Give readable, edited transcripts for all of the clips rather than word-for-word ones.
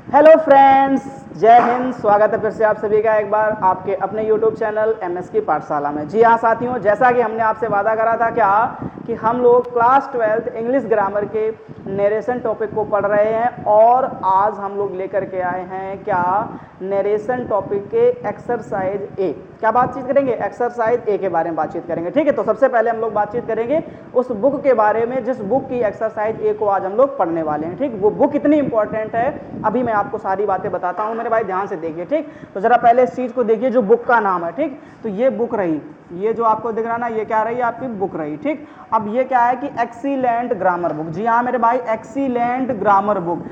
Hello friends, जय हिंद। स्वागत है फिर से आप सभी का एक बार आपके अपने यूट्यूब चैनल एमएस की पाठशाला में। जी हाँ साथियों, जैसा कि हमने आपसे वादा करा था क्या कि हम लोग क्लास 12th इंग्लिश ग्रामर के नरेशन टॉपिक को पढ़ रहे हैं और आज हम लोग लेकर के आए हैं क्या नरेशन टॉपिक के एक्सरसाइज ए। क्या बातचीत करेंगे? एक्सरसाइज ए के बारे में बातचीत करेंगे। ठीक है, तो सबसे पहले हम लोग बातचीत करेंगे उस बुक के बारे में जिस बुक की एक्सरसाइज ए को आज हम लोग पढ़ने वाले हैं। ठीक, वो बुक इतनी इंपॉर्टेंट है, अभी मैं आपको सारी बातें बताता हूं मेरे भाई, ध्यान से देखिए। ठीक, तो जरा पहले इस चीज को देखिए जो बुक का नाम है। ठीक, तो ये बुक रही, ये जो आपको दिख रहा ना, ये क्या रही? आपकी बुक रही। ठीक, अब ये क्या है कि एक्सीलेंट ग्रामर बुक। जी हाँ मेरे भाई, एक्सीलेंट ग्रामर बुक।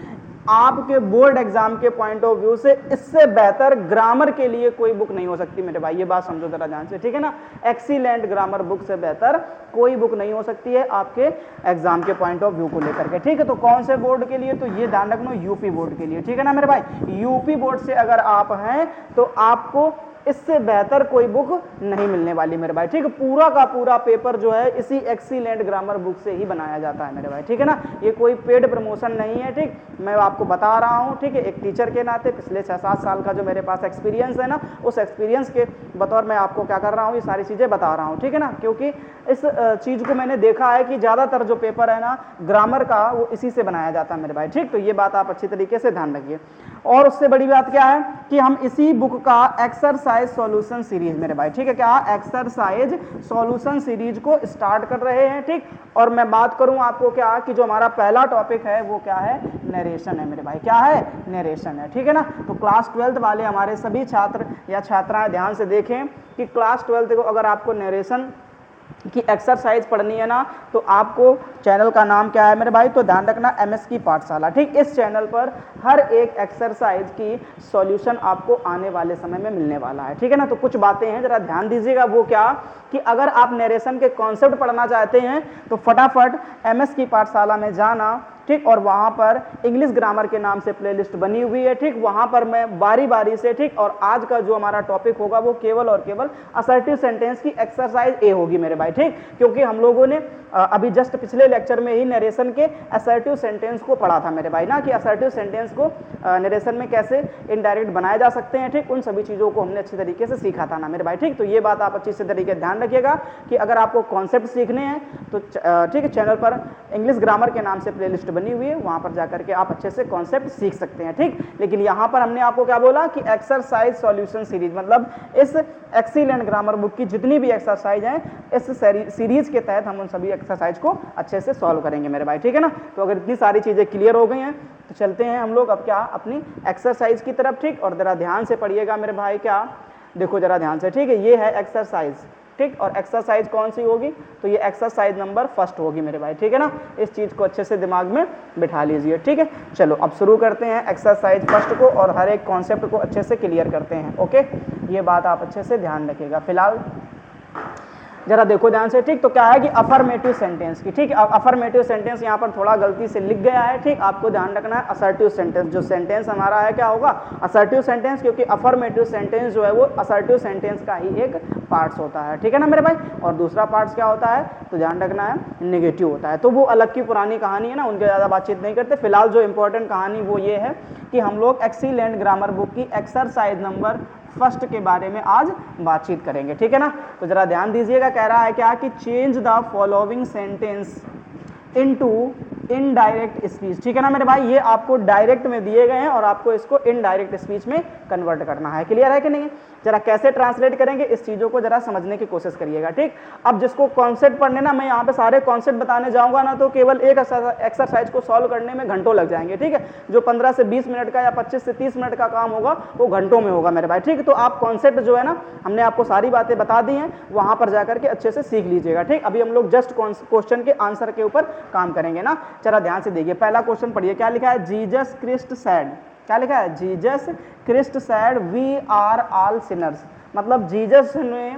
आपके बोर्ड एग्जाम के पॉइंट ऑफ व्यू से इससे बेहतर ग्रामर के लिए कोई बुक नहीं हो सकती मेरे भाई, ये बात समझो जरा ध्यान से। ठीक है ना, एक्सीलेंट ग्रामर बुक से बेहतर कोई बुक नहीं हो सकती है आपके एग्जाम के पॉइंट ऑफ व्यू को लेकर के। ठीक है, तो कौन से बोर्ड के लिए? तो ये ध्यान रखना, यूपी बोर्ड के लिए। ठीक है ना मेरे भाई, यूपी बोर्ड से अगर आप हैं तो आपको इससे बेहतर कोई बुक नहीं मिलने वाली मेरे भाई। ठीक है, पूरा का पूरा पेपर जो है इसी एक्सीलेंट ग्रामर बुक से ही बनाया जाता है मेरे भाई। ठीक है ना, ये कोई पेड प्रमोशन नहीं है। ठीक, मैं आपको बता रहा हूँ। ठीक है, एक टीचर के नाते पिछले 6-7 साल का जो मेरे पास एक्सपीरियंस है ना, उस एक्सपीरियंस के बतौर मैं आपको क्या कर रहा हूँ, ये सारी चीज़ें बता रहा हूँ। ठीक है ना, क्योंकि इस चीज़ को मैंने देखा है कि ज़्यादातर जो पेपर है ना ग्रामर का, वो इसी से बनाया जाता है मेरे भाई। ठीक, तो ये बात आप अच्छी तरीके से ध्यान रखिए। और उससे बड़ी बात क्या है कि हम इसी बुक का एक्सरसाइज सॉल्यूशन सीरीज मेरे भाई, ठीक है, क्या एक्सरसाइज सॉल्यूशन सीरीज को स्टार्ट कर रहे हैं। ठीक, और मैं बात करूं आपको क्या कि जो हमारा पहला टॉपिक है वो क्या है? नरेशन है मेरे भाई। क्या है? नरेशन है। ठीक है ना, तो क्लास 12th वाले हमारे सभी छात्र या छात्राएं ध्यान से देखें कि क्लास 12th को अगर आपको नरेशन की एक्सरसाइज पढ़नी है ना, तो आपको चैनल का नाम क्या है मेरे भाई? तो ध्यान रखना, एमएस की पाठशाला। ठीक, इस चैनल पर हर एक एक्सरसाइज की सॉल्यूशन आपको आने वाले समय में मिलने वाला है। ठीक है ना, तो कुछ बातें हैं जरा ध्यान दीजिएगा। वो क्या कि अगर आप नरेशन के कॉन्सेप्ट पढ़ना चाहते हैं तो फटाफट एमएस की पाठशाला में जाना। ठीक, और वहाँ पर इंग्लिश ग्रामर के नाम से प्लेलिस्ट बनी हुई है। ठीक, वहाँ पर मैं बारी बारी से, ठीक, और आज का जो हमारा टॉपिक होगा वो केवल और केवल असर्टिव सेंटेंस की एक्सरसाइज ए होगी मेरे भाई। ठीक, क्योंकि हम लोगों ने अभी जस्ट पिछले लेक्चर में ही नरेशन के असर्टिव सेंटेंस को पढ़ा था मेरे भाई ना, कि असर्टिव सेंटेंस को नरेशन में कैसे इनडायरेक्ट बनाए जा सकते हैं। ठीक, उन सभी चीज़ों को हमने अच्छी तरीके से सीखा था ना मेरे भाई। ठीक, तो ये बात आप अच्छी से तरीके से ध्यान रखिएगा कि अगर आपको कॉन्सेप्ट सीखने हैं तो ठीक है, चैनल पर इंग्लिश ग्रामर के नाम से प्लेलिस्ट बनी हुई है, वहां पर जाकर के आप अच्छे से कॉन्सेप्ट सीख सकते हैं। ठीक, लेकिन यहां पर हमने आपको क्या बोला कि एक्सरसाइज सॉल्यूशन सीरीज, मतलब इस एक्सीलेंट ग्रामर बुक की जितनी भी एक्सरसाइज हैं इस सीरीज के तहत हम उन सभी एक्सरसाइज को अच्छे से सॉल्व करेंगे मेरे भाई। ठीक है ना, तो अगर इतनी सारी चीजें क्लियर हो गई हैं तो चलते हैं हम लोग अब क्या अपनी एक्सरसाइज की तरफ। ठीक, और जरा ध्यान से पढ़िएगा मेरे भाई, क्या देखो जरा ध्यान से। ठीक है, ये है एक्सरसाइज। ठीक, और एक्सरसाइज कौन सी होगी? तो ये एक्सरसाइज नंबर फर्स्ट होगी मेरे भाई। ठीक है ना, इस चीज को अच्छे से दिमाग में बिठा लीजिए। ठीक है, चलो अब शुरू करते हैं एक्सरसाइज फर्स्ट को और हर एक कॉन्सेप्ट को अच्छे से क्लियर करते हैं। ओके, ये बात आप अच्छे से ध्यान रखिएगा। फिलहाल जरा देखो ध्यान से। ठीक, तो क्या है कि अफर्मेटिव सेंटेंस की, ठीक, अफर्मेटिव सेंटेंस यहाँ पर थोड़ा गलती से लिख गया है। ठीक, आपको ध्यान रखना है असर्टिव सेंटेंस। जो सेंटेंस हमारा है क्या होगा? असर्टिव सेंटेंस, क्योंकि अफर्मेटिव सेंटेंस जो है वो असर्टिव सेंटेंस का ही एक पार्ट्स होता है। ठीक है ना मेरे भाई, और दूसरा पार्ट्स क्या होता है तो ध्यान रखना है नेगेटिव होता है। तो वो अलग की पुरानी कहानी है ना, उनके ज़्यादा बातचीत नहीं करते। फिलहाल जो इंपॉर्टेंट कहानी वो ये है कि हम लोग एक्सीलेंट ग्रामर बुक की एक्सरसाइज नंबर फर्स्ट के बारे में आज बातचीत करेंगे। ठीक है ना, तो जरा ध्यान दीजिएगा। कह रहा है क्या कि change the following sentence into indirect speech. ठीक है ना मेरे भाई, ये आपको डायरेक्ट में दिए गए हैं और आपको इसको इनडायरेक्ट स्पीच में कन्वर्ट करना है। क्लियर है कि नहीं? जरा कैसे ट्रांसलेट करेंगे इस चीज़ों को जरा समझने की कोशिश करिएगा। ठीक, अब जिसको कॉन्सेप्ट पढ़ने ना, मैं यहाँ पे सारे कॉन्सेप्ट बताने जाऊँगा ना तो केवल एक एक्सरसाइज को सॉल्व करने में घंटों लग जाएंगे। ठीक है, जो 15 से 20 मिनट का या 25 से 30 मिनट का काम होगा वो घंटों में होगा मेरे भाई। ठीक, तो आप कॉन्सेप्ट जो है ना, हमने आपको सारी बातें बता दी हैं, वहाँ पर जाकर के अच्छे से सीख लीजिएगा। ठीक, अभी हम लोग जस्ट क्वेश्चन के आंसर के ऊपर काम करेंगे ना। जरा ध्यान से देखिए, पहला क्वेश्चन पढ़िए। क्या लिखा है? Jesus Christ said. क्या लिखा है? Jesus Christ said we are all sinners. मतलब जीसस ने,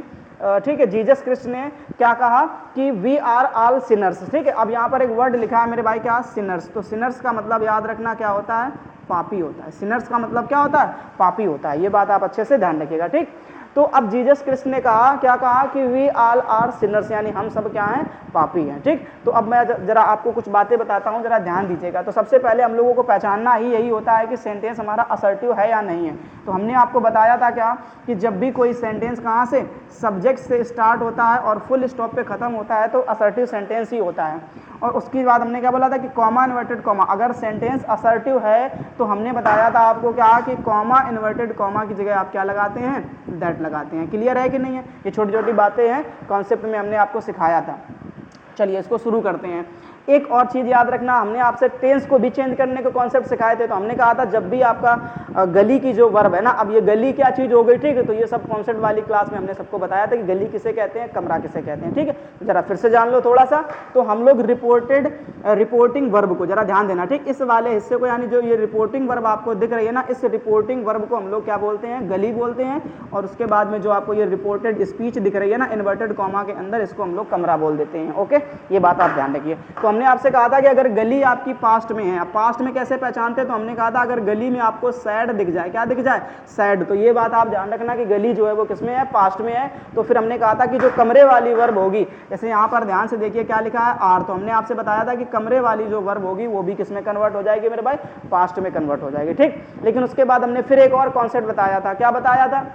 ठीक है, जीसस क्राइस्ट ने क्या कहा कि वी आर ऑल सिनर्स। ठीक है, अब यहाँ पर एक वर्ड लिखा है मेरे भाई, क्या? सिनर्स। तो सिनर्स का मतलब याद रखना क्या होता है? पापी होता है। सिनर्स का मतलब क्या होता है? पापी होता है। ये बात आप अच्छे से ध्यान रखिएगा। ठीक, तो अब जीसस क्रिस्ट ने कहा, क्या कहा कि वी ऑल आर सिनर्स, यानी हम सब क्या हैं, पापी हैं। ठीक, तो अब मैं जरा आपको कुछ बातें बताता हूं, जरा ध्यान दीजिएगा। तो सबसे पहले हम लोगों को पहचानना ही यही होता है कि सेंटेंस हमारा असर्टिव है या नहीं है। तो हमने आपको बताया था क्या कि जब भी कोई सेंटेंस कहाँ से, सब्जेक्ट से स्टार्ट होता है और फुल स्टॉप पे खत्म होता है तो असर्टिव सेंटेंस ही होता है। और उसके बाद हमने क्या बोला था कि कॉमा इन्वर्टेड कॉमा, अगर सेंटेंस असर्टिव है तो हमने बताया था आपको क्या कि कॉमा इन्वर्टेड कॉमा की जगह आप क्या लगाते हैं, दैट लगाते हैं। क्लियर है कि नहीं है? ये छोटी छोटी बातें हैं, कॉन्सेप्ट में हमने आपको सिखाया था। चलिए इसको शुरू करते हैं। एक और चीज़ याद रखना, हमने आपसे टेंस को भी चेंज करने के कॉन्सेप्ट सिखाए थे। तो हमने कहा था जब भी आपका गली की जो वर्ब है ना, अब ये गली क्या चीज़ हो गई, ठीक है, तो ये सब कॉन्सेप्ट वाली क्लास में हमने सबको बताया था कि गली किसे कहते हैं, कमरा किसे कहते हैं। ठीक है, जरा फिर से जान लो थोड़ा सा। तो हम लोग रिपोर्टिंग वर्ब को जरा ध्यान देना, ठीक, इस वाले हिस्से को, यानी जो ये रिपोर्टिंग वर्ब आपको दिख रही है ना, इस रिपोर्टिंग वर्ब को हम लोग क्या बोलते हैं, गली बोलते हैं। और उसके बाद में जो आपको ये रिपोर्टेड स्पीच दिख रही है ना, इन्वर्टेड कॉमा के अंदर, इसको हम लोग कमरा बोल देते हैं। ओके, ये बात आप ध्यान रखिए। तो हमने आपसे कहा था कि अगर गली आपकी पास्ट में है, अब पास्ट में कैसे पहचानते हैं, तो हमने कहा था अगर गली में आपको सैड दिख जाए, क्या दिख जाए, सैड, तो ये बात आप ध्यान रखना कि गली जो है वो किसमें है, पास्ट में है। तो फिर हमने कहा था कि जो कमरे वाली वर्ब होगी, जैसे यहाँ पर ध्यान से देखिए क्या लिखा है, आर, तो हमने आपसे बताया था कि कमरे वाली जो वर्ब होगी वो भी किसमें कन्वर्ट हो जाएगी मेरे भाई, पास्ट में कन्वर्ट हो जाएगी। ठीक, लेकिन उसके बाद हमने फिर एक और कॉन्सेप्ट बताया था, क्या बताया था,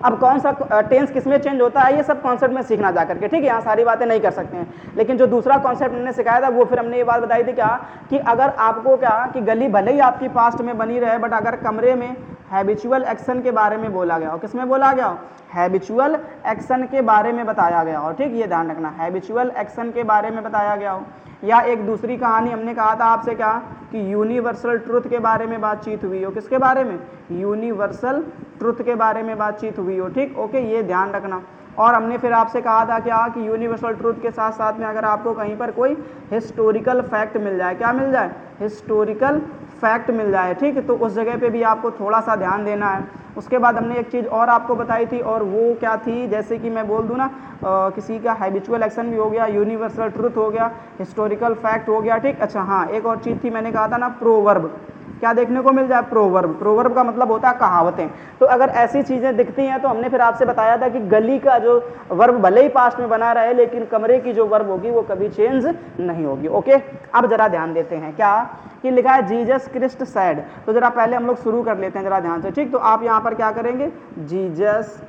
अब कौन सा टेंस किसमें चेंज होता है, ये सब कॉन्सेप्ट में सीखना जा करके, ठीक है, यहाँ सारी बातें नहीं कर सकते हैं। लेकिन जो दूसरा कॉन्सेप्ट हमने सिखाया था वो फिर हमने ये बात बताई थी क्या कि अगर आपको क्या कि गली भले ही आपकी पास्ट में बनी रहे, बट अगर कमरे में हैबिचुअल एक्शन के बारे में बोला गया हो, किसमें बोला गया हो, हैबिचुअल एक्शन के बारे में बताया गया हो। ठीक, ये ध्यान रखना, हैबिचुअल एक्शन के बारे में बताया गया हो। या एक दूसरी कहानी हमने कहा था आपसे क्या कि यूनिवर्सल ट्रुथ के बारे में बातचीत हुई हो, किसके बारे में, यूनिवर्सल ट्रुथ के बारे में बातचीत हुई हो। ठीक, ओके, ये ध्यान रखना। और हमने फिर आपसे कहा था क्या कि यूनिवर्सल ट्रुथ के साथ साथ में अगर आपको कहीं पर कोई हिस्टोरिकल फैक्ट मिल जाए, क्या मिल जाए, हिस्टोरिकल फैक्ट मिल जाए, ठीक है, तो उस जगह पे भी आपको थोड़ा सा ध्यान देना है। उसके बाद हमने एक चीज़ और आपको बताई थी, और वो क्या थी, जैसे कि मैं बोल दूं ना, किसी का हैबिचुअल एक्शन भी हो गया, यूनिवर्सल ट्रुथ हो गया, हिस्टोरिकल फैक्ट हो गया। ठीक, अच्छा हाँ, एक और चीज़ थी, मैंने कहा था ना, प्रोवर्ब, क्या देखने को मिल जाए, प्रोवर्ब। प्रोवर्ब का मतलब होता है कहावतें। तो अगर ऐसी चीज़ें दिखती हैं तो हमने फिर आपसे बताया था कि गली का जो वर्ब भले ही पास्ट में बना रहे, लेकिन कमरे की जो वर्ब होगी वो कभी चेंज नहीं होगी। ओके, अब जरा ध्यान देते हैं क्या कि लिखा है जीसस क्रिस्ट सैड। तो जरा पहले हम लोग शुरू कर लेते हैं जरा ध्यान से। ठीक, तो आप यहाँ पर क्या करेंगे, जीसस,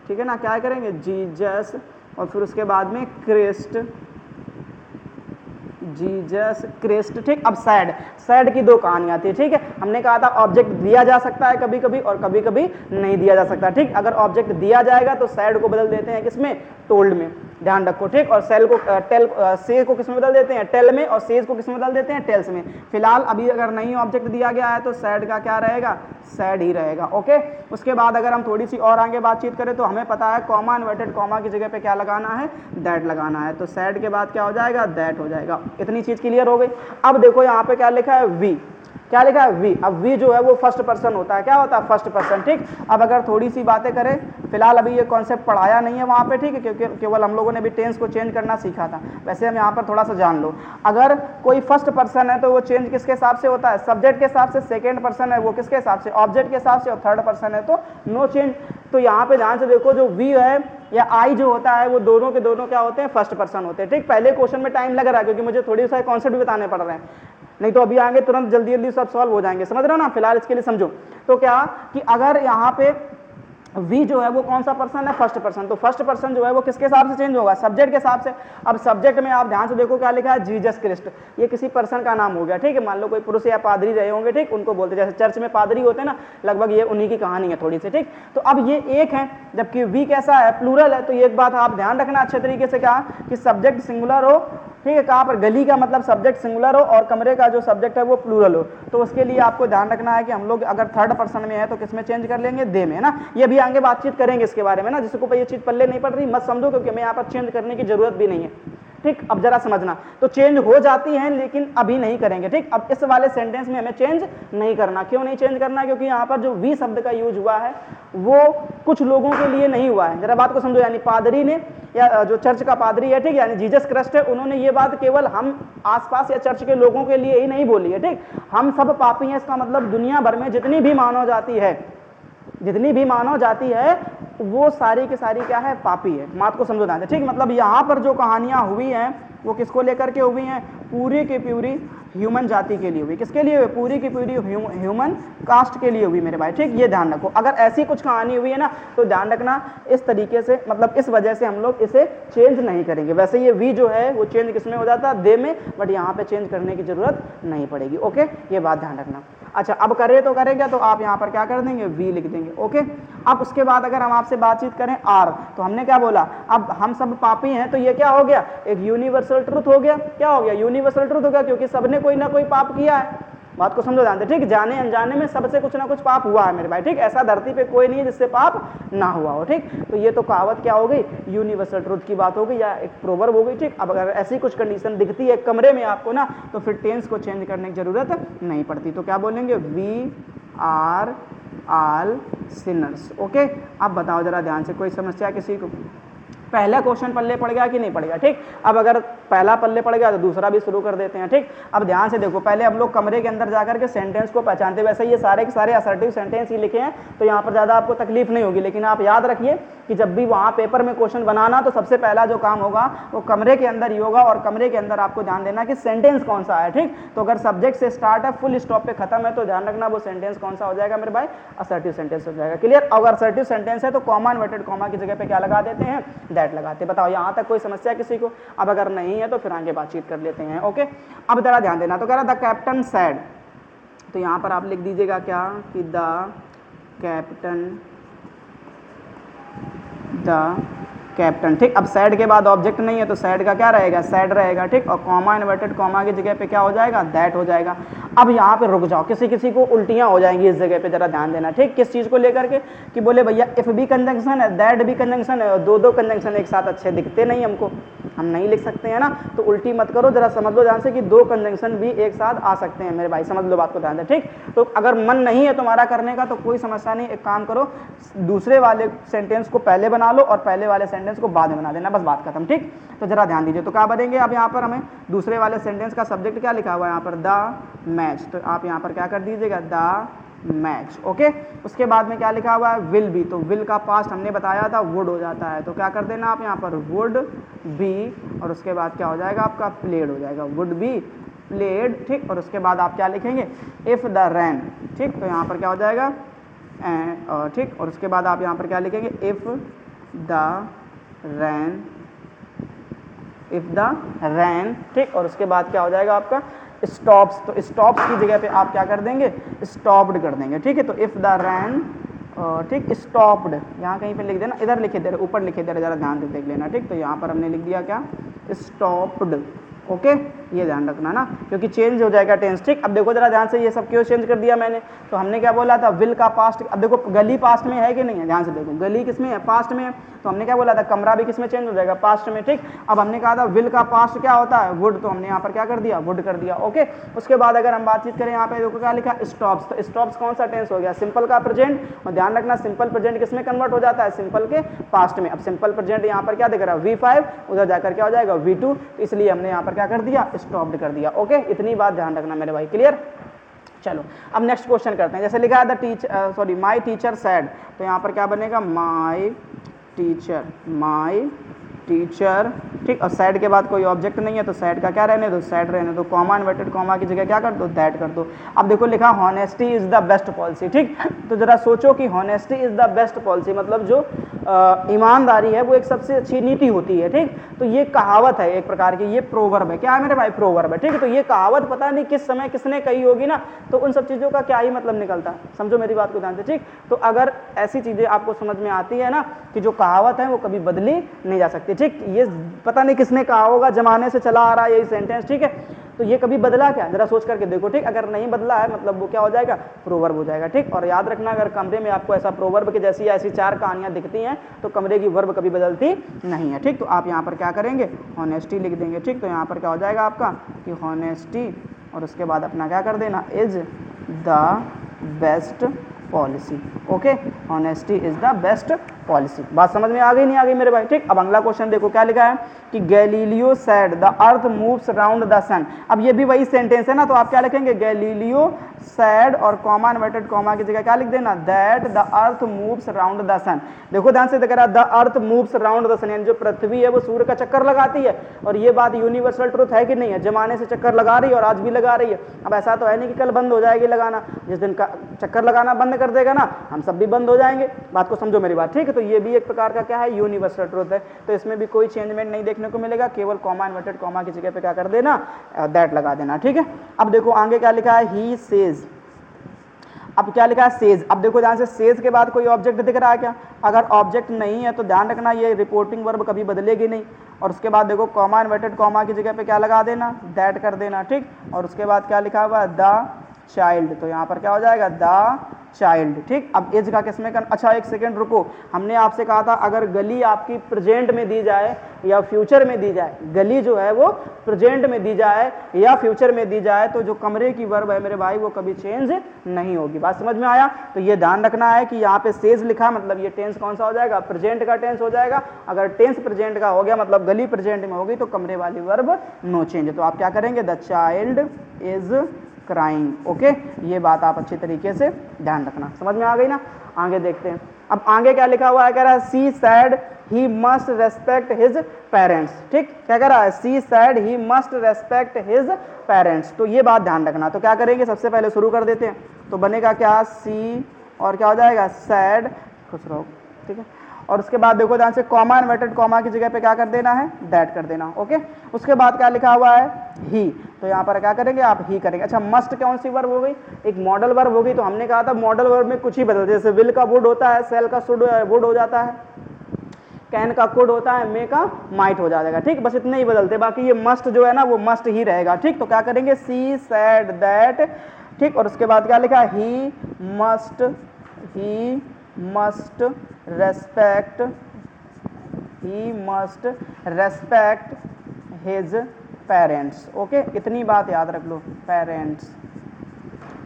ठीक है ना, क्या करेंगे, जीसस, और फिर उसके बाद में क्रिस्ट, जीसस क्रिस्ट। ठीक, अब सैड, सैड की दो कहानियां थी। ठीक है, हमने कहा था ऑब्जेक्ट दिया जा सकता है कभी कभी और कभी कभी नहीं दिया जा सकता। ठीक, अगर ऑब्जेक्ट दिया जाएगा तो सैड को बदल देते हैं किसमें, टोल्ड में, ध्यान रखो। ठीक, और सेल को सेज को किसमें बदल देते हैं, टेल में, और सेज को किसमें बदल देते हैं, टेल्स में। फिलहाल अभी अगर नहीं ऑब्जेक्ट दिया गया है तो सैड का क्या रहेगा, सैड ही रहेगा। ओके, उसके बाद अगर हम थोड़ी सी और आगे बातचीत करें तो हमें पता है कॉमा इन्वर्टेड कॉमा की जगह पे क्या लगाना है, दैट लगाना है। तो सैड के बाद क्या हो जाएगा, दैट हो जाएगा। इतनी चीज क्लियर हो गई। अब देखो यहाँ पे क्या लिखा है, वी, क्या लिखा है, वी। अब वी जो है वो फर्स्ट पर्सन होता है, क्या होता है, फर्स्ट पर्सन। ठीक, अब अगर थोड़ी सी बातें करें, फिलहाल अभी ये कॉन्सेप्ट पढ़ाया नहीं है वहाँ पे, ठीक है, क्योंकि केवल हम लोगों ने भी टेंस को चेंज करना सीखा था। वैसे हम यहाँ पर थोड़ा सा जान लो, अगर कोई फर्स्ट पर्सन है तो वो चेंज किसके हिसाब से होता है, सब्जेक्ट के हिसाब से, सेकेंड पर्सन है वो किसके हिसाब से, ऑब्जेक्ट के हिसाब से, और थर्ड पर्सन है तो नो चेंज। तो यहाँ पे ध्यान से देखो, जो वी है या आई जो होता है वो दोनों के दोनों क्या होते हैं, फर्स्ट पर्सन होते हैं। ठीक, पहले क्वेश्चन में टाइम लग रहा है क्योंकि मुझे थोड़ी सा कॉन्सेप्ट भी बताने पड़ रहे हैं, नहीं तो अभी आएंगे तुरंत जल्दी जल्दी सब सॉल्व हो जाएंगे, समझ रहे हो ना। फिलहाल इसके लिए समझो तो क्या कि अगर यहाँ पे वी जो है वो कौन सा पर्सन है, फर्स्ट पर्सन, तो फर्स्ट पर्सन जो है वो किसके हिसाब से चेंज होगा, सब्जेक्ट के हिसाब से। अब सब्जेक्ट में आप ध्यान से देखो क्या लिखा है, जीसस क्रिस्ट, ये किसी पर्सन का नाम हो गया। ठीक है, मान लो कोई पुरुष या पादरी रहे होंगे, ठीक, उनको बोलते, जैसे चर्च में पादरी होते हैं ना, लगभग ये उन्हीं की कहानी है थोड़ी सी। ठीक, तो अब ये एक है, जबकि वी कैसा है, प्लूरल है। तो ये एक बात आप ध्यान रखना अच्छे तरीके से, क्या कि सब्जेक्ट सिंगुलर हो, ठीक है, कहाँ पर, गली का मतलब सब्जेक्ट सिंगुलर हो और कमरे का जो सब्जेक्ट है वो प्लूरल हो। तो उसके लिए आपको ध्यान रखना है कि हम लोग अगर थर्ड पर्सन में है तो किसमें चेंज कर लेंगे, दे में, ना। ये भी आगे बातचीत करेंगे इसके बारे में ना, जिसको ये चीज पल्ले नहीं पड़ रही मत समझो, क्योंकि हमें यहाँ पर चेंज करने की जरूरत भी नहीं है। ठीक, अब जरा समझना, तो चेंज हो जाती है लेकिन अभी नहीं करेंगे। ठीक, अब इस वाले सेंटेंस में हमें चेंज नहीं करना। क्यों नहीं चेंज करना, क्योंकि यहाँ पर जो वी शब्द का यूज हुआ है वो कुछ लोगों के लिए नहीं हुआ है। जरा बात को समझो, यानी पादरी ने, या जो चर्च का पादरी है, ठीक, यानी जीसस क्रिस्ट है, उन्होंने ये बात केवल हम आसपास या चर्च के लोगों के लिए ही नहीं बोली है। ठीक, हम सब पापी हैं, इसका मतलब दुनिया भर में जितनी भी मानव जाति है जितनी भी मानव जाति है वो सारी की सारी क्या है, पापी है। बात को समझो ध्यान से, ठीक। मतलब यहाँ पर जो कहानियाँ हुई हैं वो किसको लेकर के हुई हैं, पूरी की पूरी ह्यूमन जाति के लिए हुई। किसके लिए हुई, पूरी की पूरी ह्यूमन कास्ट के लिए हुई मेरे भाई, ठीक। ये ध्यान रखो, अगर ऐसी कुछ कहानी हुई है ना तो ध्यान रखना इस तरीके से, मतलब इस वजह से हम लोग इसे चेंज नहीं करेंगे। वैसे ये वी जो है वो चेंज किसमें हो जाता है, दे में, बट यहाँ पे चेंज करने की जरूरत नहीं पड़ेगी। ओके, ये बात ध्यान रखना। अच्छा, अब करे तो करेगा तो आप यहाँ पर क्या कर देंगे, वी लिख देंगे। ओके, अब उसके बाद अगर हम आपसे बातचीत करें आर, तो हमने क्या बोला, अब हम सब पापी हैं तो ये क्या हो गया, एक यूनिवर्सल ट्रुथ हो गया। क्या हो गया, यूनिवर्सल ट्रुथ हो गया, क्योंकि सबने कोई ना कोई पाप किया है। बात को समझो ध्यान से, ठीक। जाने अनजाने में सबसे कुछ ना कुछ पाप हुआ है मेरे भाई, ठीक। ऐसा धरती पे कोई नहीं है जिससे पाप ना हुआ हो, ठीक। तो ये तो कहावत क्या हो गई, यूनिवर्सल ट्रुथ की बात हो गई या एक प्रोवर्ब हो गई, ठीक। अब अगर ऐसी कुछ कंडीशन दिखती है कमरे में आपको ना, तो फिर टेंस को चेंज करने की जरूरत नहीं पड़ती। तो क्या बोलेंगे, we are all sinners. Okay, अब बताओ जरा ध्यान से, कोई समस्या किसी को, पहला क्वेश्चन पल्ले पड़ गया कि नहीं पड़ेगा, ठीक। अब अगर पहला पल्ले पड़ गया तो दूसरा भी शुरू कर देते हैं, ठीक। अब ध्यान से देखो, पहले हम लोग कमरे के अंदर जाकर के सेंटेंस को पहचानते, वैसे ये सारे के सारे असर्टिव सेंटेंस ही लिखे हैं तो यहाँ पर ज़्यादा आपको तकलीफ नहीं होगी। लेकिन आप याद रखिए कि जब भी वहाँ पेपर में क्वेश्चन बनाना तो सबसे पहला जो काम होगा वो कमरे के अंदर ही होगा, और कमरे के अंदर आपको ध्यान देना कि सेंटेंस कौन सा है, ठीक। तो अगर सब्जेक्ट से स्टार्ट है, फुल स्टॉप पे खत्म है, तो ध्यान रखना वो सेंटेंस कौन सा हो जाएगा मेरे भाई, असर्टिव सेंटेंस हो जाएगा। क्लियर। अगर असर्टिव सेंटेंस है तो कॉमा इन्वर्टेड कॉमा की जगह पे क्या लगा देते हैं, दैट लगाते हैं। बताओ यहाँ तक कोई समस्या किसी को, अब अगर नहीं है तो फिर आगे बातचीत कर लेते हैं। ओके, अब जरा ध्यान देना, तो कह रहा द कैप्टन सैड, तो यहाँ पर आप लिख दीजिएगा क्या कि द कैप्टन, ठीक। अब सैड के बाद ऑब्जेक्ट नहीं है तो सैड का क्या रहेगा, सैड रहेगा, ठीक। और कॉमा इन्वर्टेड कॉमा की जगह पे क्या हो जाएगा, दैट हो जाएगा। अब यहाँ पे रुक जाओ, किसी किसी को उल्टियाँ हो जाएंगी इस जगह पे, जरा ध्यान देना, ठीक। किस चीज़ को लेकर के, कि बोले भैया इफ भी कंजंक्शन है, दैट भी कंजंक्शन है, और दो कंजंक्शन एक साथ अच्छे दिखते नहीं हमको, हम नहीं लिख सकते हैं ना। तो उल्टी मत करो, जरा समझ लो ध्यान से कि दो कंजंक्शन भी एक साथ आ सकते हैं मेरे भाई, समझ लो बात को ध्यान से, ठीक। तो अगर मन नहीं है तुम्हारा करने का तो कोई समस्या नहीं, एक काम करो, दूसरे वाले सेंटेंस को पहले बना लो और पहले वाले सेंटेंस को बाद में बना देना, बस बात खत्म, ठीक। तो जरा ध्यान दीजिए, तो क्या बनेंगे, अब यहाँ पर हमें दूसरे वाले सेंटेंस का सब्जेक्ट क्या लिखा हुआ है यहाँ पर, द मैच, तो आप यहाँ पर क्या कर दीजिएगा, द मैच। ओके, उसके बाद में क्या लिखा हुआ है, विल बी, तो विल का पास्ट हमने बताया था वुड हो जाता है, तो क्या कर देना आप यहाँ पर, वुड बी, और उसके बाद क्या हो जाएगा आपका, प्लेड हो जाएगा, वुड बी प्लेड, ठीक। और उसके बाद आप क्या लिखेंगे, इफ द रैन, ठीक। तो यहाँ पर क्या हो जाएगा, ठीक। और उसके बाद आप यहाँ पर क्या लिखेंगे, इफ द रैन, ठीक। और उसके बाद क्या हो जाएगा आपका, स्टॉप्स, तो स्टॉप्स की जगह पे आप क्या कर देंगे, स्टॉप्ड कर देंगे, ठीक है। तो इफ द रैन, ठीक, स्टॉप्ड यहाँ कहीं पे लिख देना, इधर लिखे दे रहे, ऊपर लिखे दे रहे, जरा ध्यान से देख लेना, ठीक। तो यहाँ पर हमने लिख दिया क्या, स्टॉप्ड। ओके, ये ध्यान रखना ना, क्योंकि चेंज हो जाएगा टेंस, ठीक। अब देखो जरा ध्यान से, ये सब क्यों चेंज कर दिया मैंने, तो हमने क्या बोला था, विल का पास्ट, अब देखो गली पास्ट में है कि नहीं है, ध्यान से देखो, गली किस में है, पास्ट में है, तो हमने क्या बोला था, कमरा भी किस में चेंज हो जाएगा, पास्ट में, ठीक। अब हमने कहा था विल का पास्ट क्या होता है, वुड, तो हमने यहाँ पर क्या कर दिया, वुड कर दिया। ओके, उसके बाद अगर हम बातचीत करें यहाँ पे देखो क्या लिखा, स्टॉप्स, तो स्टॉप्स कौन सा टेंस हो गया, सिंपल का प्रेजेंट, और ध्यान रखना सिंपल प्रेजेंट किस में कन्वर्ट हो जाता है, सिंपल के पास्ट में। अब सिंपल प्रेजेंट यहाँ पर क्या दिख रहा है, V5, उधर जाकर क्या हो जाएगा, V2, तो इसलिए हमने यहाँ पर क्या कर दिया, स्टॉप्ड कर दिया। ओके, इतनी बात ध्यान रखना मेरे भाई, क्लियर। चलो अब नेक्स्ट क्वेश्चन करते हैं, जैसे लिखा है the teacher, sorry my teacher sad, तो यहाँ पर क्या बनेगा, माय टीचर, ठीक। और सैड के बाद कोई ऑब्जेक्ट नहीं है तो सैड का क्या रहने दो, सैड रहने दो, कॉमा इन्वर्टेड कॉमा की जगह क्या कर दो, दैट कर दो। अब देखो लिखा honesty is the best policy, ठीक। तो जरा सोचो कि honesty is the best policy मतलब जो ईमानदारी है वो एक सबसे अच्छी नीति होती है, ठीक। तो ये कहावत है एक प्रकार की, ये प्रोवर्ब है, क्या है मेरे भाई, प्रोवर्ब है, ठीक है। तो ये कहावत पता नहीं किस समय किसने कही होगी ना, तो उन सब चीज़ों का क्या ही मतलब निकलता है, समझो मेरी बात को ध्यान से, ठीक। तो अगर ऐसी चीज़ें आपको समझ में आती है ना कि जो कहावत है वो कभी बदली नहीं जा सकती, ठीक। ये पता नहीं किसने कहा होगा, जमाने से चला आ रहा है यही सेंटेंस, ठीक है। तो ये कभी बदला क्या, जरा सोच करके देखो, ठीक। अगर नहीं बदला है मतलब वो क्या हो जाएगा, प्रोवर्ब हो जाएगा, ठीक। और याद रखना अगर कमरे में आपको ऐसा प्रोवर्ब की जैसी ऐसी चार कहानियां दिखती हैं तो कमरे की वर्ब कभी बदलती नहीं है, ठीक। तो आप यहाँ पर क्या करेंगे, हॉनेस्टी लिख देंगे, ठीक। तो यहाँ पर क्या हो जाएगा आपका कि हॉनेस्टी, और उसके बाद अपना क्या कर देना, is the best policy. Okay, honesty is the best policy. बात समझ में आ गई नहीं आ गई मेरे भाई? ठीक, अब अगला क्वेश्चन देखो क्या लिखा है कि Galileo said the earth moves round the sun. अब ये भी वही सेंटेंस है ना, तो आप क्या लिखेंगे? गैलीलियो सेड और कॉमा इन्वर्टेड कॉमा की जगह क्या लिख देना? That the earth moves round the sun. देखो ध्यान से, देखा the earth moves round the sun, यानी जो पृथ्वी है वो सूर्य का चक्कर लगाती है। और ये बात यूनिवर्सल ट्रुथ है कि नहीं है? जमाने से चक्कर लगा रही है और आज भी लगा रही है। अब ऐसा तो है नहीं कि कल बंद हो जाएगी लगाना, जिस दिन का चक्कर लगाना बंद कर देगा ना, हम सब भी बंद हो जाएंगे। बात को समझो मेरी बात, ठीक है? तो ये भी एक प्रकार का क्या है? यूनिवर्सल ट्रुथ है। तो इसमें भी कोई चेंजमेंट नहीं देखने को मिलेगा, केवल कॉमा इन्वर्टेड कॉमा की जगह पे क्या कर देना? दैट लगा देना, ठीक है? अब देखो आगे क्या लिखा है? He says. अब क्या लिखा है? सेज। अब देखो ध्यान से, सेज के बाद कोई ऑब्जेक्ट दिख रहा है क्या? अगर ऑब्जेक्ट नहीं है तो ध्यान रखना ये रिपोर्टिंग वर्ब कभी बदलेगी नहीं। और उसके बाद देखो कॉमा इन्वर्टेड कॉमा की जगह पे क्या लगा देना? दैट कर देना, ठीक? और उसके बाद क्या लिखा हुआ है? द चाइल्ड, तो यहाँ पर क्या हो जाएगा? द चाइल्ड, ठीक? अब एज का किसमें कर? अच्छा एक सेकेंड रुको, हमने आपसे कहा था अगर गली आपकी प्रेजेंट में दी जाए या फ्यूचर में दी जाए, गली जो है वो प्रेजेंट में दी जाए या फ्यूचर में दी जाए, तो जो कमरे की वर्ब है मेरे भाई वो कभी चेंज नहीं होगी। बात समझ में आया? तो ये ध्यान रखना है कि यहाँ पे सेज लिखा, मतलब ये टेंस कौन सा हो जाएगा? प्रेजेंट का टेंस हो जाएगा। अगर टेंस प्रेजेंट का हो गया मतलब गली प्रेजेंट में होगी तो कमरे वाली वर्ब नो चेंज। तो आप क्या करेंगे? The child is crying. Okay, ये बात आप अच्छी तरीके से ध्यान रखना। समझ में आ गई ना? आगे देखते हैं। अब आगे क्या लिखा हुआ है? कह रहा है she said he must respect his parents, ठीक? क्या कह रहा है? She said he must respect his parents. तो ये बात ध्यान रखना। तो क्या करेंगे? सबसे पहले शुरू कर देते हैं। तो बनेगा क्या? सी और क्या हो जाएगा? सैड, खुश रहो, ठीक है? और उसके बाद देखो ध्यान से, कॉमा इन्वर्टेड कॉमा की जगह पे क्या कर देना है? दैट कर देना, ओके? उसके बाद क्या लिखा हुआ है? ही, तो यहाँ पर क्या करेंगे? आप ही करेंगे। अच्छा, मस्ट कौन सी वर्ब हो गई? एक मॉडल वर्ब हो गई। तो हमने कहा था मॉडल वर्ब में कुछ ही बदल, जैसे विल का वुड होता है, सेल का शुड वुड हो जाता है, कैन का कुड होता है, मे का माइट हो जाएगा, ठीक? बस इतने ही बदलते, बाकी ये मस्ट जो है ना वो मस्ट ही रहेगा, ठीक? तो क्या करेंगे? सी सैड दैट, ठीक? और उसके बाद क्या लिखा है? ही must respect his parents. Okay, इतनी बात याद रख लो, पेरेंट्स।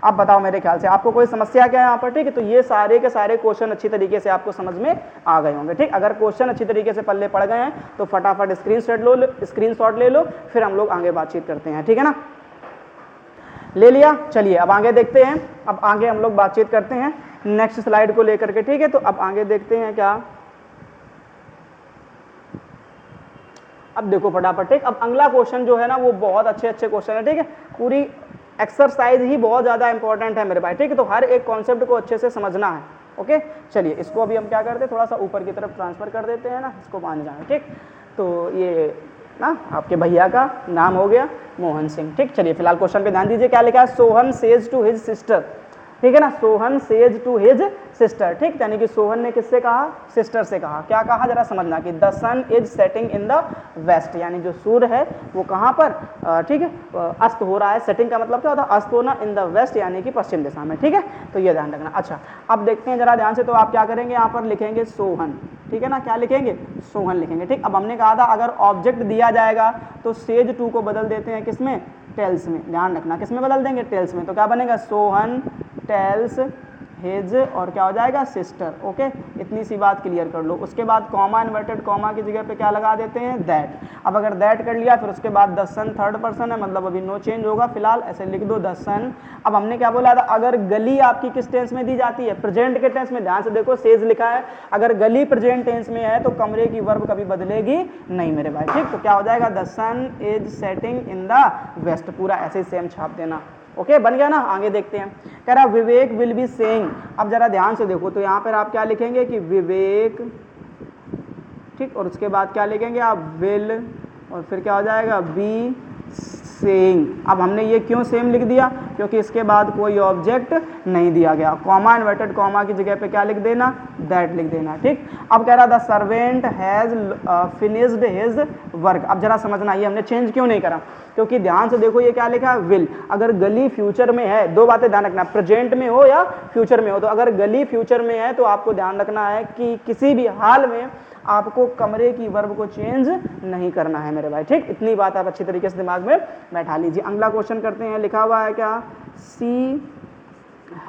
अब बताओ मेरे ख्याल से आपको कोई समस्या क्या है यहाँ पर? ठीक है, तो ये सारे के सारे क्वेश्चन अच्छी तरीके से आपको समझ में आ गए होंगे, ठीक? अगर क्वेश्चन अच्छी तरीके से पल्ले पड़ गए हैं तो फटाफट स्क्रीनशॉट ले लो, फिर हम लोग आगे बातचीत करते हैं, ठीक है ना? ले लिया? चलिए अब आगे देखते हैं। अब आगे हम लोग बातचीत करते हैं नेक्स्ट स्लाइड को लेकर के, ठीक है? तो अब आगे देखते हैं क्या। अब देखो फटाफट, ठीक? अब अगला क्वेश्चन जो है ना वो बहुत अच्छे क्वेश्चन है, ठीक है? पूरी एक्सरसाइज ही बहुत ज़्यादा इंपॉर्टेंट है मेरे भाई, ठीक है? तो हर एक कॉन्सेप्ट को अच्छे से समझना है, ओके? चलिए इसको अभी हम क्या करते हैं, थोड़ा सा ऊपर की तरफ ट्रांसफर कर देते हैं ना, इसको मान जाए, ठीक? तो ये ना आपके भैया का नाम हो गया मोहन सिंह, ठीक? चलिए फिलहाल क्वेश्चन पे ध्यान दीजिए, क्या लिखा है? Sohan says to his sister, ठीक है ना? Sohan says to his sister, ठीक? यानी कि सोहन ने किससे कहा? सिस्टर से कहा। क्या कहा जरा समझना, कि the sun is setting in the west, यानी जो सूर्य है वो कहाँ पर, ठीक है, अस्त हो रहा है। सेटिंग का मतलब क्या होता है? अस्त होना, इन द वेस्ट यानी कि पश्चिम दिशा में, ठीक है? तो ये ध्यान रखना। अच्छा अब देखते हैं जरा ध्यान से, तो आप क्या करेंगे? यहाँ पर लिखेंगे सोहन, ठीक है ना? क्या लिखेंगे? सोहन लिखेंगे, ठीक? अब हमने कहा था अगर ऑब्जेक्ट दिया जाएगा तो सेज टू को बदल देते हैं किसमें? टेल्स में। ध्यान रखना किसमें बदल देंगे? टेल्स में। तो क्या बनेगा? सोहन टेल्स हिज और क्या हो जाएगा? Sister, okay? इतनी सी बात क्लियर कर लो। उसके बाद कॉमा इन्वर्टेड कॉमा की जगह पे क्या लगा देते हैं? दैट। अब अगर दैट कर लिया फिर उसके बाद द सन थर्ड पर्सन है, मतलब अभी नो चेंज होगा फिलहाल, ऐसे लिख दो द सन। अब हमने क्या बोला था? अगर गली आपकी किस टेंस में दी जाती है? प्रेजेंट के टेंस में। ध्यान से देखो, सेज लिखा है, अगर गली प्रेजेंट टेंस में है तो कमरे की वर्ब कभी बदलेगी नहीं मेरे भाई, ठीक? तो क्या हो जाएगा? The sun is setting in the west, पूरा ऐसे ही सेम छाप देना, ओके? बन गया ना? आगे देखते हैं। कह रहा विवेक विल बी सेइंग। अब जरा ध्यान से देखो, तो यहाँ पर आप क्या लिखेंगे? कि विवेक, ठीक? और उसके बाद क्या लिखेंगे आप? विल, और फिर क्या हो जाएगा? Be saying. अब हमने ये क्यों सेम लिख दिया? क्योंकि इसके बाद कोई ऑब्जेक्ट नहीं दिया गया। कॉमा इन्वर्टेड कॉमा की जगह पे क्या लिख देना? दैट लिख देना, ठीक? अब कह रहा the servant has finished his work. अब जरा समझना, ये हमने चेंज क्यों नहीं करा? क्योंकि ध्यान से देखो ये क्या लिखा है? विल। अगर गली फ्यूचर में है, दो बातें ध्यान रखना, प्रेजेंट में हो या फ्यूचर में हो। तो अगर गली फ्यूचर में है तो आपको ध्यान रखना है कि किसी भी हाल में आपको कमरे की वर्ब को चेंज नहीं करना है मेरे भाई, ठीक? इतनी बात आप अच्छी तरीके से दिमाग में बैठा लीजिए। अगला क्वेश्चन करते हैं, लिखा हुआ है क्या? सी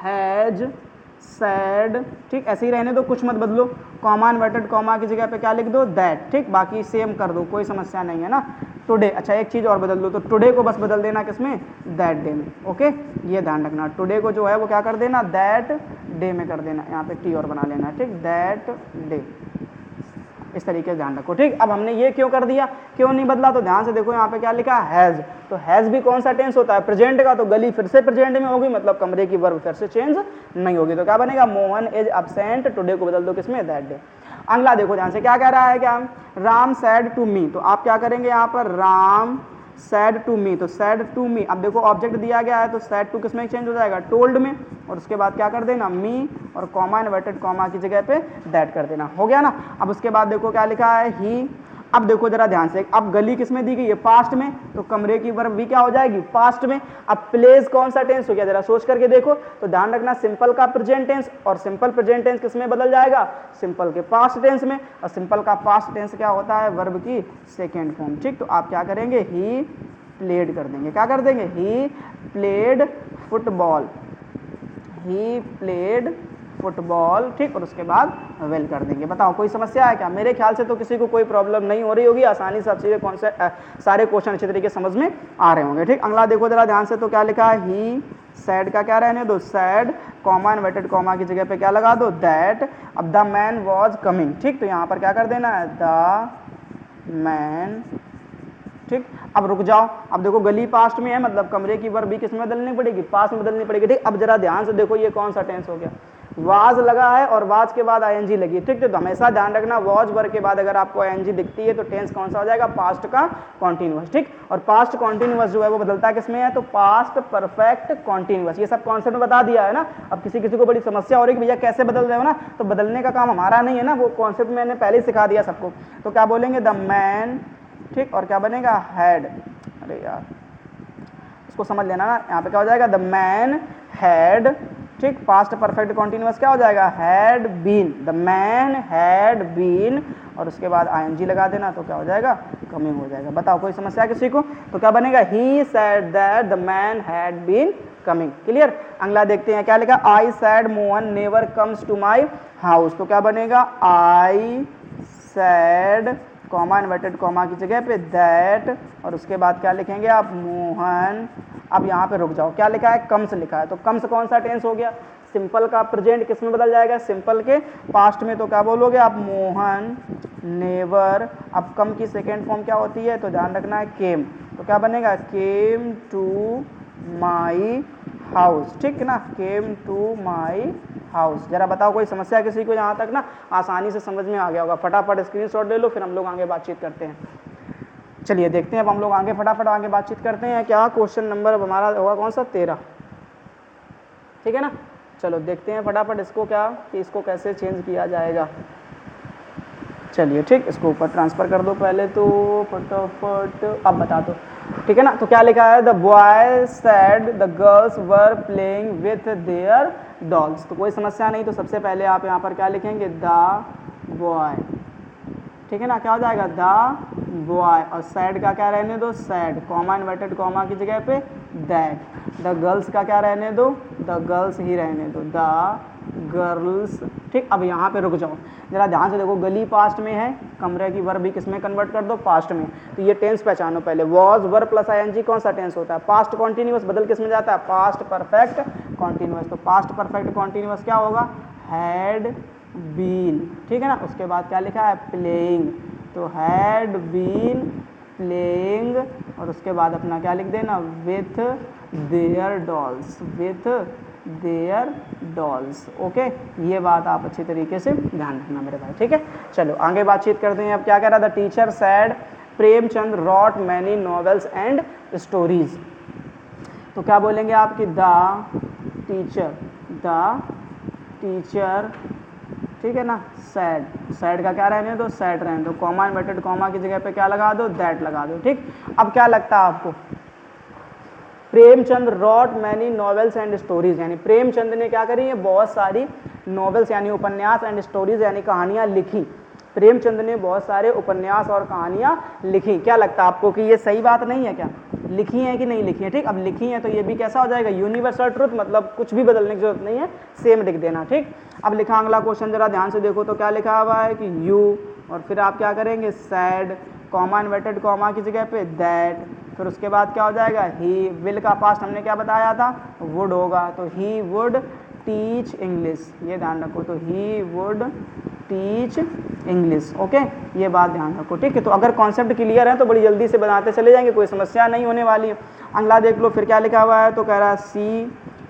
हैज सैड, ठीक, ऐसे ही रहने दो, कुछ मत बदलो। कॉमा इन्वर्टेड कॉमा की जगह पे क्या लिख दो, दैट, ठीक, बाकी सेम कर दो, कोई समस्या नहीं है ना। टुडे, अच्छा एक चीज़ और बदल दो, तो टुडे को बस बदल देना किसमें, दैट डे में, ओके, ये ध्यान रखना, टुडे को जो है वो क्या कर देना, दैट डे में कर देना, यहाँ पे टी और बना लेना, ठीक, दैट डे, इस तरीके से ध्यान रखो, ठीक। अब हमने ये क्यों कर दिया, क्यों नहीं बदला, तो ध्यान से देखो यहाँ पे क्या लिखा है, हैज़, तो हैज़ भी कौन सा टेंस होता है, प्रेजेंट का, तो गली फिर से प्रेजेंट में होगी, मतलब कमरे की वर्ब फिर से चेंज नहीं होगी, तो क्या बनेगा, मोहन इज अब्सेंट, टुडे को बदल दो किसमें, दैट डे। अगला देखो ध्यान से क्या कह रहा है, क्या, राम सैड टू मी, तो आप क्या करेंगे यहाँ पर, राम सैड टू मी, तो सैड टू मी, अब देखो ऑब्जेक्ट दिया गया है तो सैड टू किसमें चेंज हो जाएगा, टोल्ड में, और उसके बाद क्या कर देना, मी, और कॉमा इन्वर्टेड कॉमा की जगह पे दैट कर देना, हो गया ना। अब उसके बाद देखो क्या लिखा है, ही, अब देखो जरा ध्यान से, अब गली किसमें दी गई है, पास्ट में, तो कमरे की वर्ब भी क्या हो जाएगी, पास्ट में। अब प्लेस कौन सा टेंस हो गया, जरा सोच करके देखो, तो ध्यान रखना सिंपल का प्रेजेंट टेंस, और सिंपल प्रेजेंट टेंस किसमें बदल जाएगा, सिंपल के पास्ट टेंस में, और सिंपल का पास्ट टेंस क्या होता है, वर्ब की सेकेंड फॉर्म, ठीक। तो आप क्या करेंगे, ही प्लेड कर देंगे, क्या कर देंगे, he played football, he played football, ठीक, और उसके बाद वेल कर देंगे। बताओ कोई समस्या है क्या, मेरे ख्याल से तो किसी को कोई प्रॉब्लम नहीं हो रही होगी, आसानी से आप सारे क्वेश्चन अच्छे तरीके समझ में आ रहे होंगे, ठीक। अगला देखो जरा ध्यान से, तो क्या लिखा है, ही सैड का क्या रहने दो, सैड, कॉमा इन्वर्टेड कॉमा की जगह पे क्या लगा दो, दैट। अब द मैन वॉज कमिंग, ठीक, तो यहाँ पर क्या कर देना है, द मैन, ठीक। अब रुक जाओ, अब देखो गली पास्ट में है, मतलब कमरे की वर्ब भी किसमें बदलनी पड़ेगी, पास्ट में बदलनी पड़ेगी, ठीक। अब जरा ध्यान से देखो ये कौन सा टेंस हो गया, वाज लगा है और वाज के बाद आईएनजी लगी है, ठीक। तो हमेशा ध्यान रखना वाज वर्ब के बाद अगर आपको आईएनजी दिखती है तो टेंस कौन सा हो जाएगा, पास्ट का कॉन्टिन्यूअस, ठीक। और पास्ट कॉन्टिन्यूअस जो है वो बदलता किसमें है, तो पास्ट परफेक्ट कॉन्टिन्यूअस, ये सब कॉन्सेप्ट में बता दिया है ना। अब किसी किसी को बड़ी समस्या हो रही है कि भैया कैसे बदल रहे हो ना, तो बदलने का काम हमारा नहीं है ना, वो कॉन्सेप्ट मैंने पहले ही सिखा दिया सबको। तो क्या बोलेंगे, द मैन, ठीक, और क्या बनेगा, हैड, अरे यार इसको समझ लेना ना, यहाँ पे क्या हो जाएगा, द मैन हैड, ठीक, पास्ट परफेक्ट कॉन्टिन्यूअस क्या हो जाएगा, had been, the man had been, और उसके बाद आईएनजी लगा देना, तो क्या हो जाएगा, कमिंग हो जाएगा। बताओ कोई समस्या किसी को, तो क्या बनेगा, he said that the man had been coming, clear. अगला देखते हैं क्या लिखा, I said Mohan never comes to my house, तो क्या बनेगा, I said, comma inverted comma की जगह पे दैट, और उसके बाद क्या लिखेंगे आप, मोहन। अब यहाँ पे रुक जाओ, क्या लिखा है, कम्स लिखा है, तो कम्स कौन सा टेंस हो गया, सिंपल का प्रेजेंट किस में बदल जाएगा, सिंपल के पास्ट में, तो क्या बोलोगे आप, मोहन नेवर। अब कम की सेकेंड फॉर्म क्या होती है, तो ध्यान रखना है केम, तो क्या बनेगा, केम टू माई हाउस, ठीक ना, केम टू माई हाउस। जरा बताओ कोई समस्या किसी को, यहाँ तक ना आसानी से समझ में आ गया होगा, फटाफट स्क्रीनशॉट ले लो, फिर हम लोग आगे बातचीत करते हैं। चलिए देखते हैं अब हम लोग आगे फटाफट आगे बातचीत करते हैं। क्या क्वेश्चन नंबर अब हमारा होगा कौन सा, 13, ठीक है ना। चलो देखते हैं फटाफट इसको, क्या कि इसको कैसे चेंज किया जाएगा। चलिए ठीक, इसको ऊपर ट्रांसफ़र कर दो पहले तो फटाफट, अब बता दो, ठीक है ना। तो क्या लिखा है, the boy sad the girls were playing with their dolls, तो कोई समस्या नहीं। तो सबसे पहले आप यहाँ पर क्या लिखेंगे, द बॉय, ठीक है ना, क्या हो जाएगा, द बॉय, और सैड का क्या रहने दो, सैड, कॉमा इन्वर्टेड कॉमा की जगह पे दैट। द गर्ल्स का क्या रहने दो, द गर्ल्स ही रहने दो, द गर्ल्स, ठीक। अब यहाँ पे रुक जाओ, जरा ध्यान से देखो, गली पास्ट में है, कमरे की वर्ब भी किसमें कन्वर्ट कर दो, पास्ट में। तो ये टेंस पहचानो पहले, वॉज वर्ब प्लस आईएनजी कौन सा टेंस होता है, पास्ट कॉन्टिन्यूअस, बदल किसमें जाता है, पास्ट परफेक्ट कॉन्टिन्यूअस। तो पास्ट परफेक्ट कॉन्टिन्यूअस क्या होगा, हैड बीन, ठीक है ना। उसके बाद क्या लिखा है, प्लेइंग, तो हैड बीन प्लेइंग, और उसके बाद अपना क्या लिख देना, with their dolls, with their dolls, okay. ये बात आप अच्छी तरीके से ध्यान रखना मेरे भाई, ठीक है। चलो आगे बातचीत करते हैं। अब क्या कह रहा था, teacher said Premchand wrote many novels and stories, तो क्या बोलेंगे आपकी, द टीचर, ठीक है ना, सैड, सैड का क्या रहने दो, सैड रहने दो, कॉमा इन्वर्टेड कॉमा की जगह पे क्या लगा दो, दैट लगा दो, ठीक। अब क्या लगता है आपको, Premchand wrote many novels and stories, यानी प्रेमचंद ने क्या करी है, बहुत सारी नॉवेल्स यानी उपन्यास एंड स्टोरीज यानी कहानियां लिखी, प्रेमचंद ने बहुत सारे उपन्यास और कहानियां लिखी। क्या लगता है आपको कि ये सही बात नहीं है क्या? लिखी है कि नहीं लिखी है? ठीक, अब लिखी है तो ये भी कैसा हो जाएगा, यूनिवर्सल ट्रुथ, मतलब कुछ भी बदलने की जरूरत नहीं है, सेम लिख देना। ठीक, अब लिखा अगला क्वेश्चन, जरा ध्यान से देखो तो क्या लिखा हुआ है कि यू, और फिर आप क्या करेंगे, सैड, कॉमा इन्वर्टेड कॉमा की जगह पे दैट, फिर उसके बाद क्या हो जाएगा, ही, विल का पास्ट हमने क्या बताया था, वुड होगा, तो ही वुड टीच इंग्लिश, ये ध्यान रखो, तो he would teach English. Okay, ये बात ध्यान रखो। ठीक है, तो अगर कॉन्सेप्ट क्लियर है तो बड़ी जल्दी से बनाते चले जाएंगे, कोई समस्या नहीं होने वाली है। अगला देख लो, फिर क्या लिखा हुआ है, तो कह रहा है सी,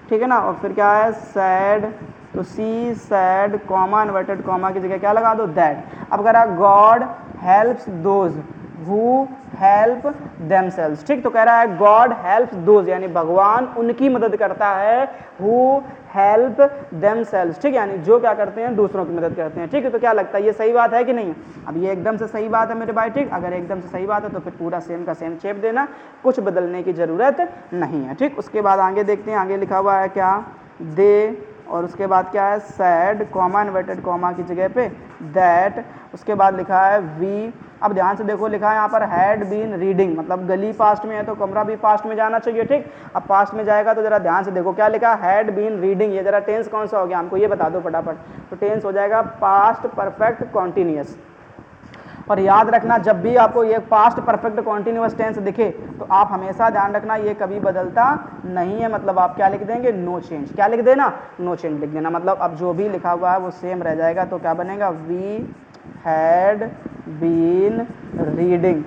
ठीक है ना, और फिर क्या है, सैड, तो सी सैड कॉमा इन्वर्टेड कॉमा की जगह क्या लगा दो, दैट। अब कह रहा है God helps those who help themselves. ठीक, तो कह रहा है गॉड हेल्प्स दोज, यानी भगवान उनकी मदद करता है, हु हेल्प देमसेल्व्स। ठीक, यानी जो क्या करते हैं, दूसरों की मदद करते हैं। ठीक है, तो क्या लगता है ये सही बात है कि नहीं? अब ये एकदम से सही बात है मेरे भाई। ठीक, अगर एकदम से सही बात है तो फिर पूरा सेम का सेम चेप देना, कुछ बदलने की जरूरत नहीं है। ठीक, उसके बाद आगे देखते हैं, आगे लिखा हुआ है क्या, दे, और उसके बाद क्या है, सैड कॉमा इन्वर्टेड कॉमा की जगह पे दैट, उसके बाद लिखा है वी। अब ध्यान से देखो, लिखा है यहाँ पर हैड बीन रीडिंग, मतलब गली पास्ट में है तो कमरा भी पास्ट में जाना चाहिए। ठीक, अब पास्ट में जाएगा तो जरा ध्यान से देखो क्या लिखा, हैड बीन रीडिंग, ये जरा टेंस कौन सा हो गया हमको ये बता दो फटाफट। तो टेंस हो जाएगा पास्ट परफेक्ट कॉन्टिन्यूअस। और याद रखना, जब भी आपको ये पास्ट परफेक्ट कॉन्टिन्यूअस टेंस दिखे तो आप हमेशा ध्यान रखना ये कभी बदलता नहीं है, मतलब आप क्या लिख देंगे, नो चेंज। क्या लिख देना, नो चेंज लिख देना, मतलब अब जो भी लिखा हुआ है वो सेम रह जाएगा। तो क्या बनेगा, we had been reading,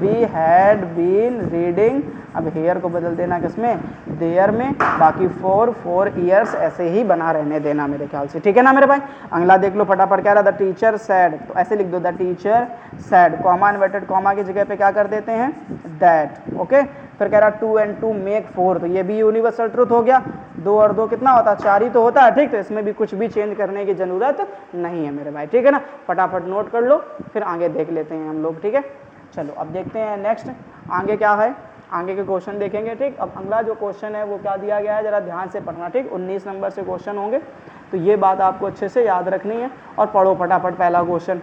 we had been reading. अब हेयर को बदल देना किसमें, देयर में, बाकी फोर ईयर्स ऐसे ही बना रहने देना मेरे ख्याल से। ठीक है ना मेरे भाई। अगला देख लो फटाफट, क्या रहा, द टीचर सैड, तो ऐसे लिख दो, the teacher sad, comma inverted comma की जगह पे क्या कर देते हैं, दैट। ओके, फिर कह रहा 2 and 2 make 4, तो ये भी यूनिवर्सल ट्रुथ हो गया, 2 और 2 कितना होता है, 4 ही तो होता है। ठीक, तो इसमें भी कुछ भी चेंज करने की जरूरत नहीं है मेरे भाई। ठीक है ना, फटाफट नोट कर लो, फिर आगे देख लेते हैं हम लोग। ठीक है, चलो अब देखते हैं नेक्स्ट आगे क्या है, आगे के क्वेश्चन देखेंगे। ठीक, अब अगला जो क्वेश्चन है वो क्या दिया गया है, जरा ध्यान से पढ़ना। ठीक, 19 नंबर से क्वेश्चन होंगे, तो ये बात आपको अच्छे से याद रखनी है, और पढ़ो फटाफट। पहला क्वेश्चन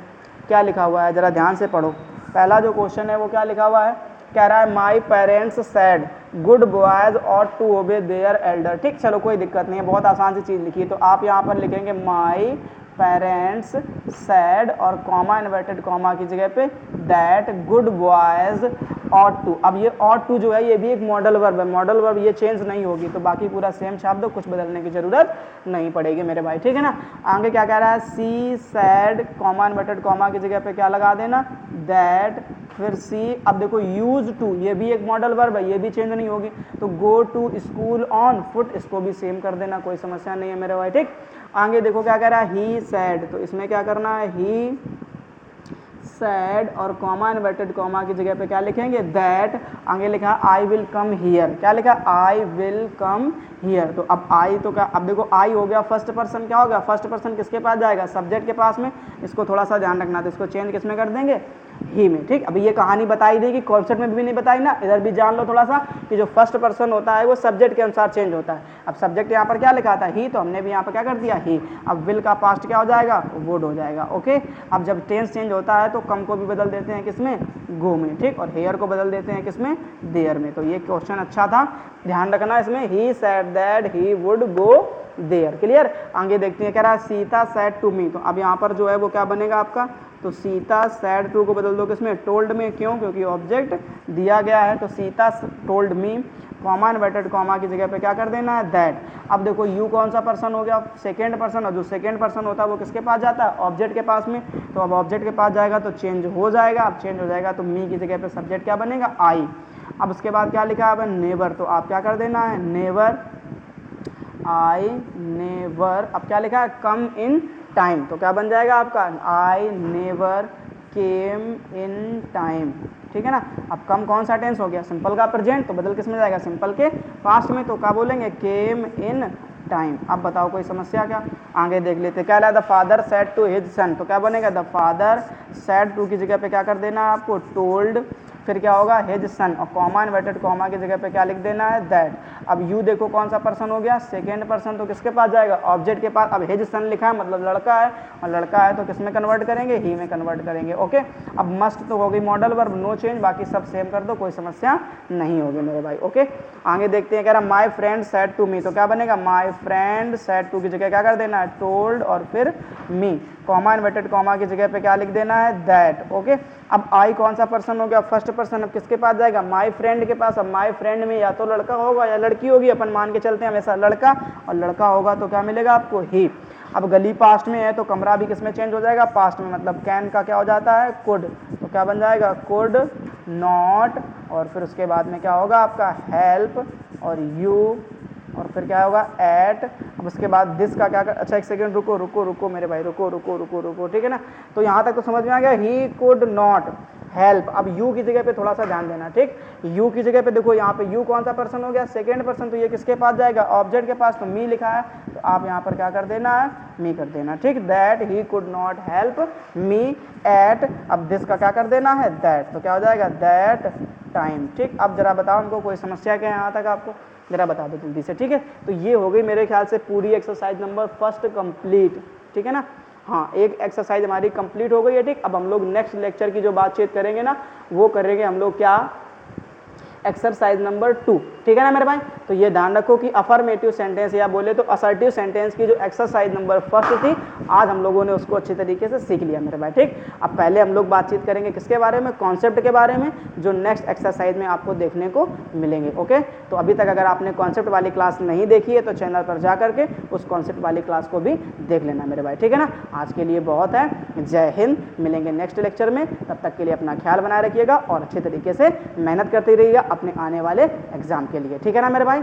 क्या लिखा हुआ है, जरा ध्यान से पढ़ो। पहला जो क्वेश्चन है वो क्या लिखा हुआ है, कह रहा है my parents said good boys ought to obey their elder. ठीक, चलो कोई दिक्कत नहीं है, बहुत आसान सी चीज़ लिखी है, तो आप यहाँ पर लिखेंगे माई पेरेंट्स सैड और कॉमा इन्वर्टेड कॉमा की जगह पे that good boys ought to. अब ये ऑट टू जो है ये भी एक मॉडल वर्ब है, मॉडल वर्ब ये चेंज नहीं होगी, तो बाकी पूरा सेम छाप दो, कुछ बदलने की जरूरत नहीं पड़ेगी मेरे भाई। ठीक है ना, आगे क्या कह रहा है, she sad comma inverted comma की जगह पे क्या लगा देना, दैट, फिर सी। अब देखो यूज टू, ये भी एक मॉडल वर्ब है, ये भी चेंज नहीं होगी, तो go to school on foot, इसको भी सेम कर देना, कोई समस्या नहीं है मेरे भाई। ठीक, आगे देखो क्या कह रहा है, ही सैड, तो इसमें क्या करना है, ही सैड और कॉमा इन्वर्टेड कॉमा की जगह पे क्या लिखेंगे, दैट। आगे लिखा आई विल कम हियर, क्या लिखा, आई विल कम हियर। तो अब आई तो क्या, अब देखो आई हो गया फर्स्ट पर्सन, क्या हो गया, फर्स्ट पर्सन किसके पास जाएगा, सब्जेक्ट के पास में, इसको थोड़ा सा ध्यान रखना, तो इसको चेंज किसमें कर देंगे, ही में। ठीक, अभी ये कहानी बताई देगी, कॉन्सेप्ट में भी नहीं बताई ना, इधर भी जान लो थोड़ा सा कि जो फर्स्ट पर्सन होता है वो सब्जेक्ट के अनुसार चेंज होता है। अब सब्जेक्ट यहाँ पर क्या लिखा था, ही, तो हमने भी यहाँ पर क्या कर दिया, ही। अब विल का पास्ट क्या हो जाएगा, वुड हो जाएगा। ओके, अब जब टेंस चेंज होता है तो कम को भी बदल देते हैं किसमें, गो में। ठीक, और हेयर को बदल देते हैं किसमें, देयर में। तो ये क्वेश्चन अच्छा था, ध्यान रखना इसमें, he said that he would go there. Clear, आगे देखते हैं, कह रहा है सीता सैड टू मी, तो अब यहाँ पर जो है वो क्या बनेगा आपका, तो सीता सैड टू को बदल दो किसमें, टोल्ड में। क्यों, क्योंकि ऑब्जेक्ट दिया गया है, तो Sita told me, comma inverted comma की जगह पे क्या कर देना है, दैट। अब देखो यू कौन सा पर्सन हो गया, सेकेंड पर्सन, और जो सेकेंड पर्सन होता है वो किसके पास जाता है, ऑब्जेक्ट के पास में, तो अब ऑब्जेक्ट के पास जाएगा तो चेंज हो जाएगा। अब चेंज हो जाएगा तो मी की जगह पे सब्जेक्ट क्या बनेगा, आई। अब उसके बाद क्या लिखा है, नेवर, तो आप क्या कर देना है, नेवर, आई नेवर। अब क्या लिखा है, कम इन टाइम, तो क्या बन जाएगा आपका, I never came in time. ठीक है ना, अब कम कौन सा टेंस हो गया, सिंपल का प्रेजेंट, तो बदल किस में जाएगा, सिंपल के पास्ट में, तो क्या बोलेंगे, केम इन टाइम। अब बताओ कोई समस्या क्या, आगे देख लेते। क्या है, the father said to his son, तो क्या बनेगा, द फादर सेड टू की जगह पे क्या कर देना है आपको, टोल्ड फिर क्या होगा हिज सन, और कॉमा इन्वर्टेड कॉमा की जगह पे क्या लिख देना है दैट। अब यू देखो कौन सा पर्सन हो गया, सेकेंड पर्सन, तो किसके पास जाएगा ऑब्जेक्ट के पास। अब हिज सन लिखा है मतलब लड़का है, और लड़का है तो किस में कन्वर्ट करेंगे, ही में कन्वर्ट करेंगे। ओके, अब मस्ट तो हो गई मॉडल वर्ब, नो चेंज, बाकी सब सेम कर दो, कोई समस्या नहीं होगी मेरे भाई। ओके, आगे देखते हैं, कह रहा my friend said to me, तो क्या बनेगा माई फ्रेंड सेड टू की जगह क्या कर देना है टोल्ड और फिर मी, कॉमा इन्वर्टेड कॉमा की जगह पे क्या लिख देना है दैट। ओके, अब आई कौन सा पर्सन हो गया, फर्स्ट पर्सन, अब किसके पास जाएगा माई फ्रेंड के पास। अब माई फ्रेंड में या तो लड़का होगा या लड़की होगी, अपन मान के चलते हैं हमेशा लड़का, और लड़का होगा तो क्या मिलेगा आपको ही। अब गली पास्ट में है तो कमरा भी किस में चेंज हो जाएगा पास्ट में, मतलब कैन का क्या हो जाता है कुड, तो क्या बन जाएगा कुड नॉट, और फिर उसके बाद में क्या होगा आपका हेल्प और यू, और फिर क्या होगा एट। अब उसके बाद दिस का क्या कर, अच्छा एक सेकंड रुको रुको रुको मेरे भाई, रुको रुको रुको रुको, ठीक है ना। तो यहाँ तक तो समझ में आ गया, ही कुड नॉट हेल्प। अब यू की जगह पे थोड़ा सा ध्यान देना, ठीक। यू की जगह पे देखो यहाँ पे यू कौन सा पर्सन हो गया सेकेंड पर्सन, तो ये किसके पास जाएगा ऑब्जेक्ट के पास, तो मी लिखा है तो आप यहाँ पर क्या कर देना है मी कर देना, ठीक। That he could not help me at, अब दिस का क्या कर देना है दैट, तो क्या हो जाएगा दैट टाइम, ठीक। अब जरा बताओ हमको कोई समस्या क्या है यहाँ तक, आपको जरा बता दो जल्दी से, ठीक है। तो ये हो गई मेरे ख्याल से पूरी एक्सरसाइज नंबर फर्स्ट कंप्लीट, ठीक है ना। हाँ, एक एक्सरसाइज हमारी कंप्लीट हो गई है, ठीक। अब हम लोग नेक्स्ट लेक्चर की जो बातचीत करेंगे ना, वो करेंगे हम लोग क्या एक्सरसाइज नंबर 2, ठीक है ना मेरे भाई। तो ये ध्यान रखो कि अफर्मेटिव सेंटेंस या बोले तो असर्टिव सेंटेंस की जो एक्सरसाइज नंबर फर्स्ट थी, आज हम लोगों ने उसको अच्छी तरीके से सीख लिया मेरे भाई, ठीक। अब पहले हम लोग बातचीत करेंगे किसके बारे में, कॉन्सेप्ट के बारे में, जो नेक्स्ट एक्सरसाइज में आपको देखने को मिलेंगे। ओके, तो अभी तक अगर आपने कॉन्सेप्ट वाली क्लास नहीं देखी है तो चैनल पर जा करके उस कॉन्सेप्ट वाली क्लास को भी देख लेना मेरे भाई, ठीक है ना। आज के लिए बहुत है, जय हिंद, मिलेंगे नेक्स्ट लेक्चर में, तब तक के लिए अपना ख्याल बनाए रखिएगा और अच्छे तरीके से मेहनत करते रहिएगा अपने आने वाले एग्जाम के लिए, ठीक है ना मेरे भाई।